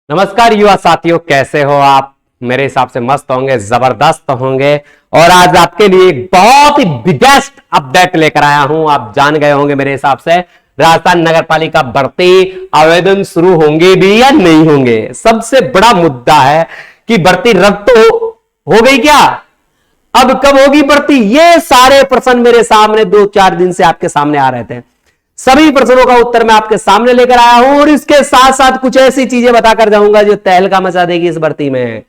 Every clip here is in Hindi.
नमस्कार युवा साथियों, कैसे हो आप। मेरे हिसाब से मस्त होंगे, जबरदस्त होंगे। और आज आपके लिए एक बहुत ही बिगेस्ट अपडेट लेकर आया हूं। आप जान गए होंगे मेरे हिसाब से राजस्थान नगर पालिका भर्ती आवेदन शुरू होंगे भी या नहीं होंगे। सबसे बड़ा मुद्दा है कि भर्ती रद्द तो हो गई क्या, अब कब होगी भर्ती। ये सारे प्रश्न मेरे सामने 2-4 दिन से आपके सामने आ रहे थे। सभी प्रश्नों का उत्तर मैं आपके सामने लेकर आया हूं और इसके साथ साथ कुछ ऐसी चीजें बताकर जाऊंगा जो तहलका मचा देगी इस भर्ती में।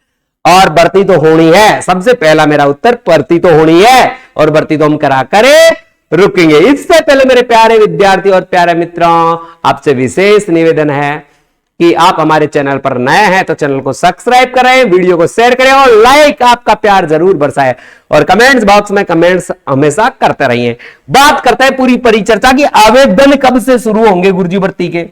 और भर्ती तो होनी है, सबसे पहला मेरा उत्तर, भर्ती तो होनी है और भर्ती तो हम करा करे रुकेंगे। इससे पहले मेरे प्यारे विद्यार्थी और प्यारे मित्रों, आपसे विशेष निवेदन है कि आप हमारे चैनल पर नए हैं तो चैनल को सब्सक्राइब करें, वीडियो को शेयर करें और लाइक आपका प्यार जरूर बरसाएं और कमेंट्स बॉक्स में कमेंट्स हमेशा करते रहिए। बात करते हैं पूरी परिचर्चा की आवेदन कब से शुरू होंगे। गुरुजी भर्ती के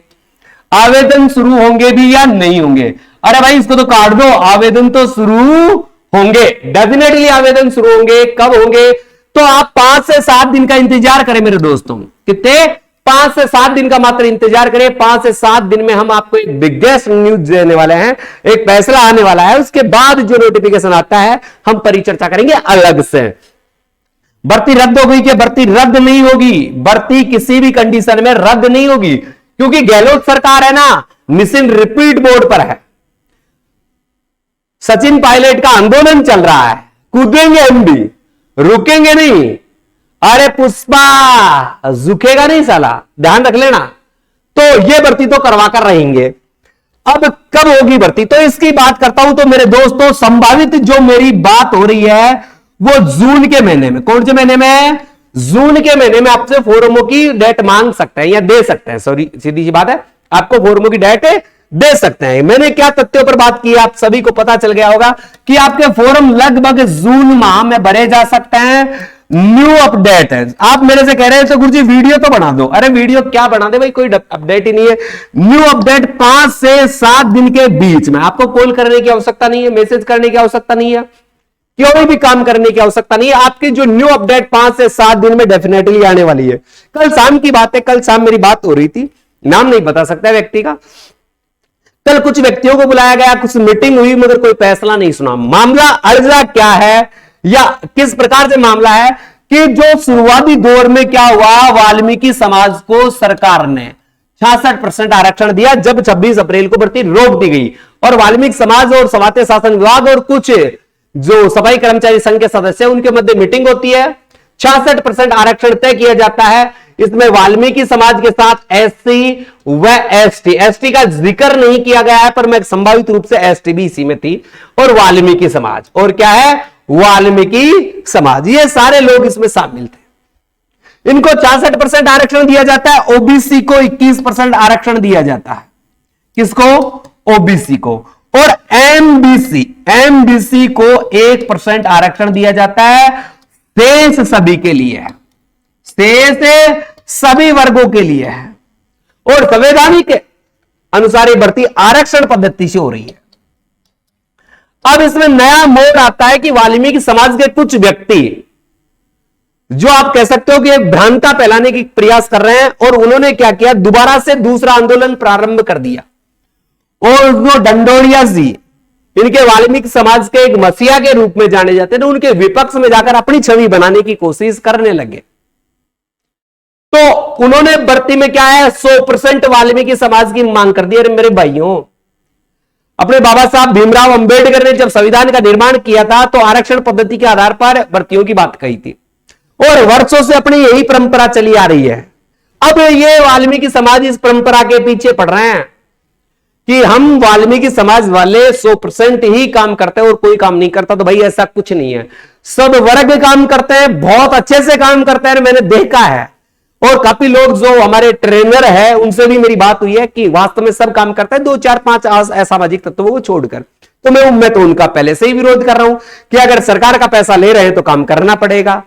आवेदन शुरू होंगे भी या नहीं होंगे। अरे भाई इसको तो काट दो, आवेदन तो शुरू होंगे, डेफिनेटली आवेदन शुरू होंगे। कब होंगे तो आप 5 से 7 दिन का इंतजार करें मेरे दोस्तों। कितने? 5 से 7 दिन का मात्र इंतजार करें। 5 से 7 दिन में हम आपको एक बिगेस्ट न्यूज देने वाले हैं, एक फैसला आने वाला है। उसके बाद जो नोटिफिकेशन आता है हम परिचर्चा करेंगे अलग से। भर्ती रद्द हो गई क्या? भर्ती रद्द नहीं होगी। भर्ती किसी भी कंडीशन में रद्द नहीं होगी, क्योंकि गहलोत सरकार है ना, मिशन रिपीट बोर्ड पर है। सचिन पायलट का आंदोलन चल रहा है, कूदेंगे हम भी, रुकेंगे नहीं। अरे पुष्पा झुकेगा नहीं साला, ध्यान रख लेना। तो ये भर्ती तो करवा कर रहेंगे। अब कब होगी भर्ती, तो इसकी बात करता हूं। तो मेरे दोस्तों, संभावित जो मेरी बात हो रही है वो जून के महीने में। कौन से महीने में? जून के महीने में आपसे फोरमों की डेट मांग सकते हैं या दे सकते हैं। सॉरी, सीधी सी बात है, आपको फोरमों की डेट दे सकते हैं। मैंने क्या तथ्यों पर बात की, आप सभी को पता चल गया होगा कि आपके फॉर्म लगभग जून माह में भरे जा सकते हैं। न्यू अपडेट है। आप मेरे से कह रहे हैं तो गुरुजी वीडियो तो बना दो। अरे वीडियो क्या बना दे भाई, कोई अपडेट ही नहीं है। न्यू अपडेट 5 से 7 दिन के बीच में। आपको कॉल करने की आवश्यकता नहीं है, मैसेज करने की आवश्यकता नहीं है, कोई भी काम करने की आवश्यकता नहीं है। आपकी जो न्यू अपडेट 5 से 7 दिन में डेफिनेटली आने वाली है। कल शाम की बात है, कल शाम मेरी बात हो रही थी, नाम नहीं बता सकता व्यक्ति का। कल कुछ व्यक्तियों को बुलाया गया, कुछ मीटिंग हुई, मगर कोई फैसला नहीं सुना। मामला अर्जा क्या है या किस प्रकार से मामला है कि जो शुरुआती दौर में क्या हुआ, वाल्मीकि समाज को सरकार ने 66% आरक्षण दिया जब 26 अप्रैल को भर्ती रोक दी गई। और वाल्मीकि समाज और समाज शासन विभाग और कुछ जो सफाई कर्मचारी संघ के सदस्य उनके मध्य मीटिंग होती है। 66% आरक्षण तय किया जाता है। इसमें वाल्मीकि समाज के साथ एससी व एसटी, एसटी का जिक्र नहीं किया गया है, पर मैं संभावित रूप से एसटी भी इसी में थी। और वाल्मीकि समाज, और क्या है, वाल्मीकि समाज, ये सारे लोग इसमें शामिल थे। इनको 66% आरक्षण दिया जाता है। ओबीसी को 21% आरक्षण दिया जाता है। किसको? ओबीसी को। और एमबीसी को 1% आरक्षण दिया जाता है। शेष सभी के लिए है, शेष सभी वर्गों के लिए है। और संवैधानिक अनुसार ये भर्ती आरक्षण पद्धति से हो रही है। अब इसमें नया मोड़ आता है कि वाल्मीकि समाज के कुछ व्यक्ति, जो आप कह सकते हो कि एक भ्रांता फैलाने की प्रयास कर रहे हैं, और उन्होंने क्या किया, दोबारा से दूसरा आंदोलन प्रारंभ कर दिया। और वो डंडोरिया जी, इनके वाल्मीकि समाज के एक मसीहा के रूप में जाने जाते थे, उनके विपक्ष में जाकर अपनी छवि बनाने की कोशिश करने लगे। तो उन्होंने भर्ती में क्या है, 100% वाल्मीकि समाज की मांग कर दी। अरे मेरे भाइयों, अपने बाबा साहब भीमराव अंबेडकर ने जब संविधान का निर्माण किया था तो आरक्षण पद्धति के आधार पर भर्तियों की बात कही थी, और वर्षों से अपनी यही परंपरा चली आ रही है। अब ये वाल्मीकि समाज इस परंपरा के पीछे पड़ रहे हैं कि हम वाल्मीकि समाज वाले 100% ही काम करते हैं और कोई काम नहीं करता। तो भाई ऐसा कुछ नहीं है, सब वर्ग काम करते हैं, बहुत अच्छे से काम करते हैं, मैंने देखा है। और काफी लोग जो हमारे ट्रेनर है उनसे भी मेरी बात हुई है कि वास्तव में सब काम करते हैं, 2-4-5 असामाजिक तत्वों को छोड़कर। तो मैं तो उनका पहले से ही विरोध कर रहा हूं कि अगर सरकार का पैसा ले रहे हैं तो काम करना पड़ेगा।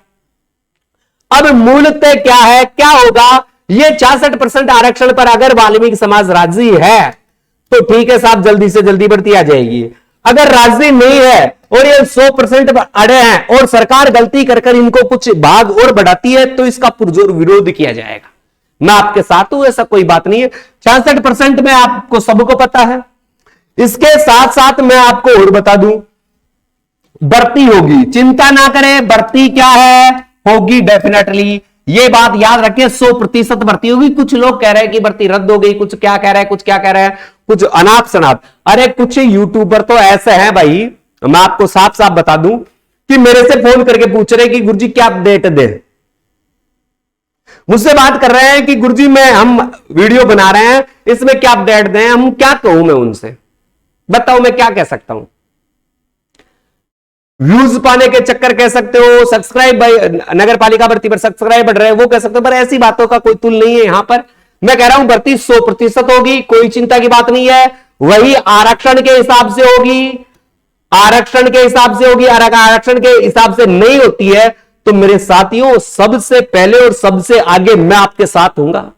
अब मूलतः क्या है, क्या होगा, ये 66% आरक्षण पर अगर वाल्मीकि समाज राजी है तो ठीक है साहब, जल्दी से जल्दी भर्ती आ जाएगी। अगर राजी नहीं है और ये 100% अड़े हैं और सरकार गलती कर इनको कुछ भाग और बढ़ाती है, तो इसका पुरजोर विरोध किया जाएगा। मैं आपके साथ हूं, ऐसा कोई बात नहीं है। 66% में आपको सबको पता है इसके साथ साथ मैं आपको और बता दूं, भर्ती होगी, चिंता ना करें, भर्ती क्या है, होगी डेफिनेटली, ये बात याद रखिए, 100% भर्ती होगी। कुछ लोग कह रहे हैं कि भर्ती रद्द हो गई, कुछ क्या कह रहे हैं, कुछ क्या कह रहे हैं, कुछ अनाप शनाप। अरे कुछ यूट्यूबर तो ऐसे हैं भाई, मैं आपको साफ साफ बता दूं कि मेरे से फोन करके पूछ रहे कि गुरुजी क्या अपडेट दे, मुझसे बात कर रहे हैं कि गुरुजी मैं हम वीडियो बना रहे हैं, इसमें क्या अपडेट दें, हम क्या कहूं, मैं उनसे बताओ मैं क्या कह सकता हूं। व्यूज पाने के चक्कर कह सकते हो, सब्सक्राइब नगर पालिका भर्ती पर सब्सक्राइब बढ़ रहे हैं वो कह सकते हो, पर ऐसी बातों का कोई तुल नहीं है यहां पर। मैं कह रहा हूं भर्ती 100% होगी, कोई चिंता की बात नहीं है। वही आरक्षण के हिसाब से होगी, आरक्षण के हिसाब से होगी। आरक्षण के हिसाब से नहीं होती है तो मेरे साथियों सबसे पहले और सबसे आगे मैं आपके साथ हूंगा,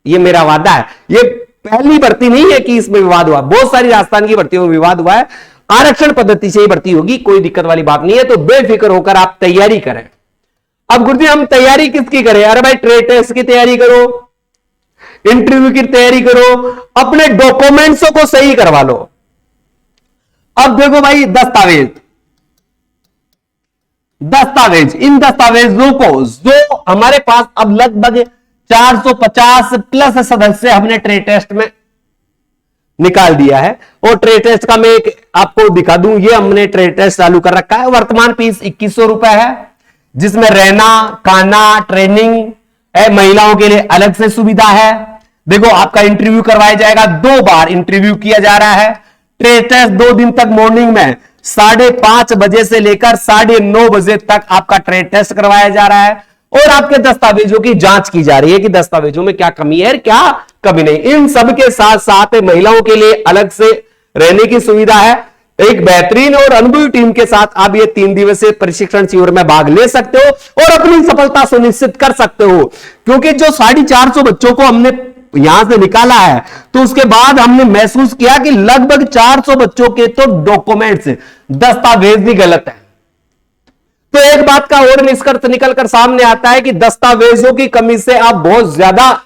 ये मेरा वादा है। ये पहली भर्ती नहीं है कि इसमें विवाद हुआ, बहुत सारी राजस्थान की भर्तियों में विवाद हुआ है। आरक्षण पद्धति से ही भर्ती होगी, कोई दिक्कत वाली बात नहीं है, तो बेफिक्र होकर आप तैयारी करें। अब गुरुजी हम तैयारी किसकी करें? अरे भाई ट्रेड टेस्ट की तैयारी करो, इंटरव्यू की तैयारी करो, अपने डॉक्यूमेंट्सों को सही करवा लो। अब देखो भाई दस्तावेज, इन दस्तावेजों को जो हमारे पास अब लगभग 450 प्लस सदस्य हमने ट्रेड टेस्ट में निकाल दिया है। और ट्रेड टेस्ट का मैं एक आपको दिखा दूं, ये हमने ट्रेड टेस्ट चालू कर रखा है। वर्तमान फीस 2100 रुपए है, जिसमें रहना खाना ट्रेनिंग है, महिलाओं के लिए अलग से सुविधा है। देखो आपका इंटरव्यू करवाया जाएगा, 2 बार इंटरव्यू किया जा रहा है। ट्रेड टेस्ट 2 दिन तक मॉर्निंग में 5:30 बजे से लेकर 9:30 बजे तक आपका ट्रेड टेस्ट करवाया जा रहा है। और आपके दस्तावेजों की जांच की जा रही है कि दस्तावेजों में क्या कमी है, क्या कमी नहीं। इन सब के साथ साथ महिलाओं के लिए अलग से रहने की सुविधा है। एक बेहतरीन और अनुभवी टीम के साथ आप ये 3 दिवसीय प्रशिक्षण शिविर में भाग ले सकते हो और अपनी सफलता सुनिश्चित कर सकते हो। क्योंकि जो 450 बच्चों को हमने यहां से निकाला है, तो उसके बाद हमने महसूस किया कि लगभग 400 बच्चों के तो डॉक्यूमेंट्स, दस्तावेज भी गलत है। तो एक बात का और निष्कर्ष निकलकर सामने आता है कि दस्तावेजों की कमी से आप बहुत ज्यादा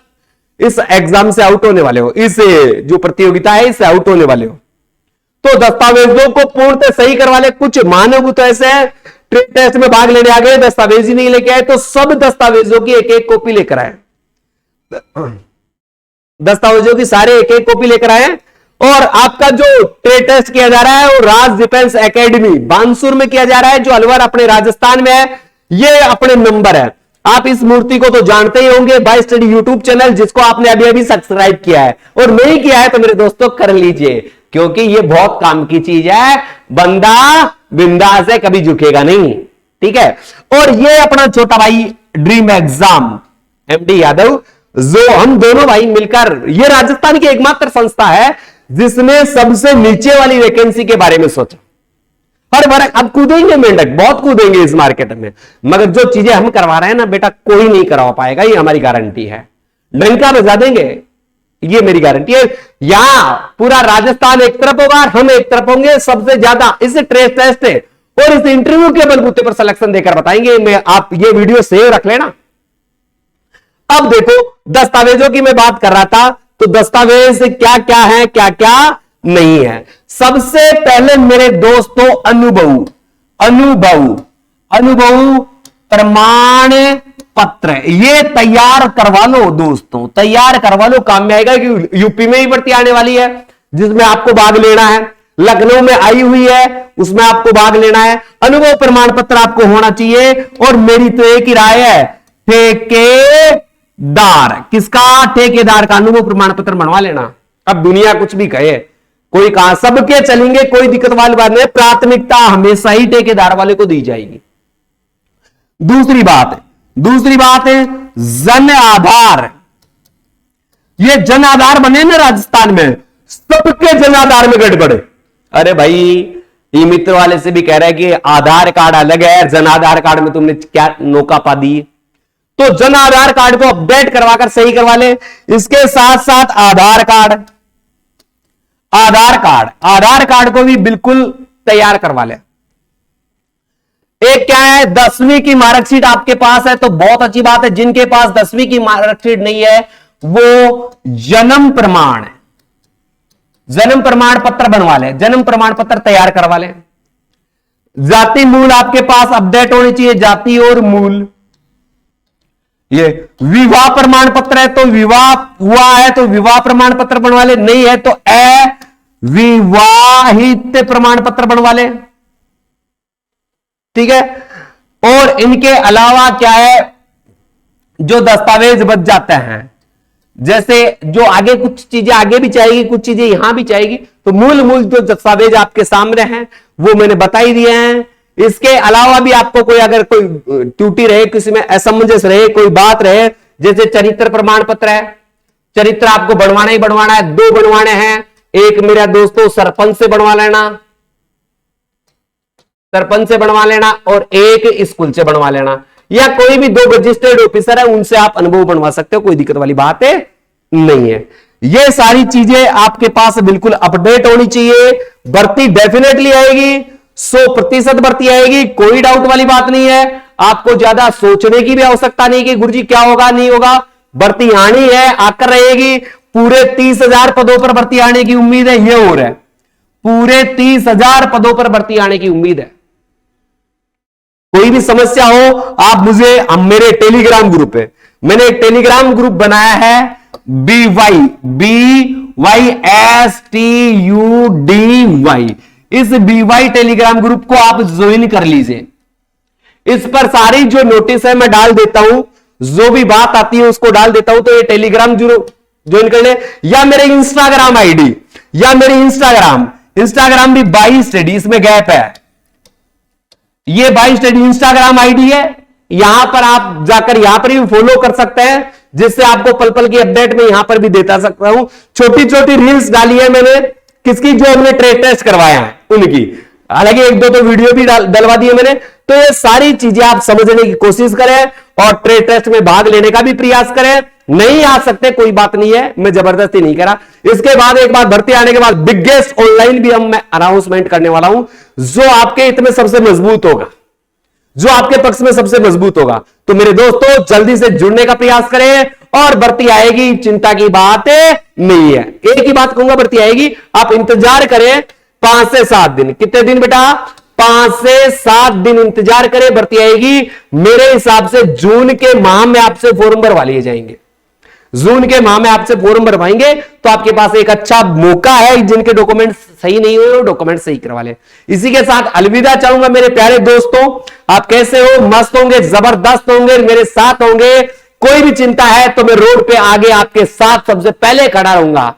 इस एग्जाम से आउट होने वाले हो, इस जो प्रतियोगिता है इससे आउट होने वाले हो। तो दस्तावेजों को पूर्णतः सही करवा ले। कुछ मानव तो ऐसे हैं ट्रेड टेस्ट में भाग लेने आ गए, दस्तावेज ही नहीं लेके आए, तो सब दस्तावेजों की एक एक कॉपी लेकर आए, दस्तावेजों की सारे एक एक कॉपी लेकर आए। और आपका जो ट्रेड टेस्ट किया जा रहा है वो राज डिफेंस एकेडमी बानसूर में किया जा रहा है, जो अलवर अपने राजस्थान में है। ये अपने नंबर है, आप इस मूर्ति को तो जानते ही होंगे, बाय स्टडी यूट्यूब चैनल, जिसको आपने अभी अभी सब्सक्राइब किया है और नहीं किया है तो मेरे दोस्तों कर लीजिए, क्योंकि ये बहुत काम की चीज है। बंदा बिंदास है, कभी झुकेगा नहीं, ठीक है। और ये अपना छोटा भाई ड्रीम एग्जाम एमडी यादव, जो हम दोनों भाई मिलकर, ये राजस्थान की एकमात्र संस्था है जिसने सबसे नीचे वाली वैकेंसी के बारे में सोचा। हर बार अब कूदेंगे मेंढक, बहुत कूदेंगे इस मार्केट में, मगर जो चीजें हम करवा रहे हैं ना बेटा, कोई नहीं करवा पाएगा, ये हमारी गारंटी है। डंका बजा देंगे, ये मेरी गारंटी है। यहां पूरा राजस्थान एक तरफ होगा, हम एक तरफ होंगे, सबसे ज्यादा इस ट्रेड टेस्ट और इस इंटरव्यू के बलबूते पर सिलेक्शन देकर बताएंगे। मैं आप ये वीडियो सेव रख लेना। अब देखो दस्तावेजों की मैं बात कर रहा था, तो दस्तावेज क्या क्या है, क्या क्या नहीं है। सबसे पहले मेरे दोस्तों अनुभव प्रमाण पत्र, ये तैयार करवा लो दोस्तों, तैयार करवा लो, काम में आएगा। कि यूपी में ही भर्ती आने वाली है जिसमें आपको भाग लेना है, लखनऊ में आई हुई है उसमें आपको भाग लेना है। अनुभव प्रमाण पत्र आपको होना चाहिए। और मेरी तो एक ही राय है, ठेकेदार, किसका? ठेकेदार का अनुभव प्रमाण पत्र बनवा लेना। अब दुनिया कुछ भी कहे, कोई कहा, सबके चलेंगे, कोई दिक्कत वाली बात नहीं, प्राथमिकता हमेशा ही ठेकेदार वाले को दी जाएगी। दूसरी बात है जन आधार। ये जन आधार बने ना राजस्थान में, सबके जन आधार में गड़बड़। अरे भाई ई मित्र वाले से भी कह रहे हैं कि आधार कार्ड अलग है, जन आधार कार्ड में तुमने क्या नौका पा दी। तो जन आधार कार्ड को अपडेट करवाकर सही करवा ले। इसके साथ साथ आधार कार्ड को भी बिल्कुल तैयार करवा ले। एक क्या है, 10वीं की मार्कशीट आपके पास है तो बहुत अच्छी बात है। जिनके पास 10वीं की मार्कशीट नहीं है वो जन्म जन्म प्रमाण पत्र बनवा लें, जन्म प्रमाण पत्र तैयार करवा लें। जाति मूल आपके पास अपडेट होनी चाहिए, जाति और मूल। ये विवाह प्रमाण पत्र है तो विवाह हुआ है तो विवाह प्रमाण पत्र बनवा ले, नहीं है तो अविवाहित प्रमाण पत्र बनवा ले। ठीक है। और इनके अलावा क्या है, जो दस्तावेज बच जाते हैं, जैसे जो आगे कुछ चीजें आगे भी चाहिए, कुछ चीजें यहां भी चाहिए, तो मूल मूल जो दस्तावेज आपके सामने हैं वो मैंने बता ही दिए हैं। इसके अलावा भी आपको कोई अगर कोई त्रुटि रहे, किसी में असमंजस रहे, कोई बात रहे, जैसे चरित्र प्रमाण पत्र है, चरित्र आपको बनवाना ही बनवाना है, 2 बनवाने हैं। एक मेरा दोस्तों सरपंच से बनवा लेना, सरपंच से बनवा लेना, और एक स्कूल से बनवा लेना, या कोई भी 2 रजिस्टर्ड ऑफिसर है उनसे आप अनुभव बनवा सकते हो, कोई दिक्कत वाली बात है नहीं है। ये सारी चीजें आपके पास बिल्कुल अपडेट होनी चाहिए। भर्ती डेफिनेटली आएगी, 100% भर्ती आएगी, कोई डाउट वाली बात नहीं है। आपको ज्यादा सोचने की भी आवश्यकता नहीं कि गुरुजी क्या होगा नहीं होगा, भर्ती आनी है, आकर रहेगी। पूरे 30,000 पदों पर भर्ती आने की उम्मीद है, ये हो रहा है, पूरे 30,000 पदों पर भर्ती आने की उम्मीद है। कोई भी समस्या हो आप मुझे, मेरे टेलीग्राम ग्रुप है, मैंने एक टेलीग्राम ग्रुप बनाया है, BYSTUDY, इस BY टेलीग्राम ग्रुप को आप ज्वाइन कर लीजिए। इस पर सारी जो नोटिस है मैं डाल देता हूं, जो भी बात आती है उसको डाल देता हूं, तो ये टेलीग्राम ज्वाइन कर ले, या मेरे इंस्टाग्राम आईडी, या मेरे इंस्टाग्राम भी 22 स्टडी, इसमें गैप है, ये 22 स्टडी इंस्टाग्राम आईडी है। यहां पर आप जाकर यहां पर भी फॉलो कर सकते हैं, जिससे आपको पल पल की अपडेट में यहां पर भी देता सकता हूं। छोटी छोटी रील्स डाली है मैंने, किसकी, जो हमने ट्रेड टेस्ट करवाया है उनकी, हालांकि 1-2 तो वीडियो भी डलवा दिए मैंने। तो ये सारी चीजें आप समझने की कोशिश करें और ट्रेड टेस्ट में भाग लेने का भी प्रयास करें। नहीं आ सकते कोई बात नहीं है, मैं जबरदस्ती नहीं करा। इसके बाद एक बार भर्ती आने के बाद बिगेस्ट ऑनलाइन भी मैं अनाउंसमेंट करने वाला हूं, जो आपके हित में सबसे मजबूत होगा, जो आपके पक्ष में सबसे मजबूत होगा। तो मेरे दोस्तों जल्दी से जुड़ने का प्रयास करें और भर्ती आएगी, चिंता की बात नहीं है। एक ही बात कहूंगा, भर्ती आएगी, आप इंतजार करें 5 से 7 दिन। कितने दिन बेटा? 5 से 7 दिन इंतजार करें, भर्ती आएगी। मेरे हिसाब से जून के माह में आपसे फॉर्म भरवा लिए जाएंगे, जून के माह में आपसे फॉर्म भरवाएंगे, तो आपके पास एक अच्छा मौका है। जिनके डॉक्यूमेंट सही नहीं हुए वो डॉक्यूमेंट सही करवा ले। इसी के साथ अलविदा चाहूंगा मेरे प्यारे दोस्तों। आप कैसे हो? मस्त होंगे, जबरदस्त होंगे, मेरे साथ होंगे। कोई भी चिंता है तो मैं रोड पे आगे आपके साथ सबसे पहले खड़ा रहूंगा।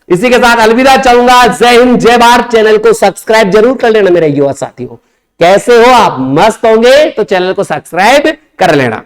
इसी के साथ अलविदा चाहूंगा। जय हिंद, जय भारत। चैनल को सब्सक्राइब जरूर कर लेना मेरे युवा साथियों। कैसे हो आप? मस्त होंगे तो चैनल को सब्सक्राइब कर लेना।